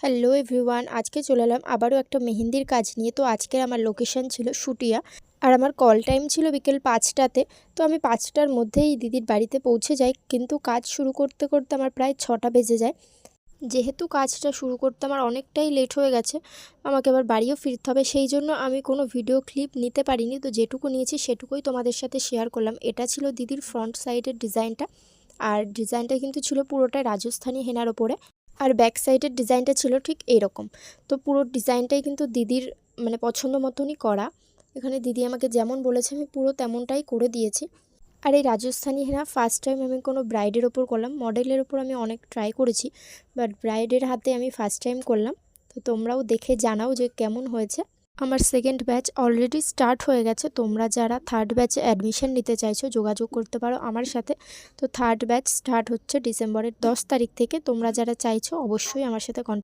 Hello everyone, আজকে চলে এলাম আবারও একটা মেহেন্দির কাজ নিয়ে। তো আজকের আমার লোকেশন ছিল শুটিয়া, আর আমার কল টাইম ছিল বিকেল 5টাতে। তো আমি 5টার মধ্যেই দিদির বাড়িতে পৌঁছে যাই, কিন্তু কাজ শুরু করতে করতে আমার প্রায় 6টা বেজে যায়। যেহেতু কাজটা শুরু করতে আমার অনেকটাই লেট হয়ে গেছে, আমাকে আবার বাড়িও ফিরতে হবে, সেই জন্য আমি কোনো ভিডিও ক্লিপ নিতে পারিনি। তো যেটুকু নিয়েছি সেটুকুই তোমাদের সাথে শেয়ার করলাম। এটা ছিল দিদির ফ্রন্ট সাইডের ডিজাইনটা, আর ডিজাইনটা কিন্তু ছিল পুরোটাই রাজস্থানি হেনার ওপরে, আর ব্যাক সাইডের ডিজাইনটা ছিল ঠিক এইরকম। তো পুরো ডিজাইনটাই কিন্তু দিদির পছন্দ মতনই করা। এখানে দিদি আমাকে যেমন বলেছে আমি পুরো তেমনটাই করে দিয়েছি। আর এই রাজস্থানি হেনা ফার্স্ট টাইম আমি কোনো ব্রাইডের ওপর করলাম। মডেলের ওপর আমি অনেক ট্রাই করেছি, বাট ব্রাইডের হাতে আমি ফার্স্ট টাইম করলাম। তো তোমরাও দেখে জানাও যে কেমন হয়েছে। আমার সেকেন্ড ব্যাচ অলরেডি স্টার্ট হয়ে গেছে। তোমরা যারা থার্ড ব্যাচে অ্যাডমিশন নিতে চাইছো যোগাযোগ করতে পারো আমার সাথে। তো থার্ড ব্যাচ স্টার্ট হচ্ছে ডিসেম্বরের 10 তারিখ থেকে। তোমরা যারা চাইছো অবশ্যই আমার সাথে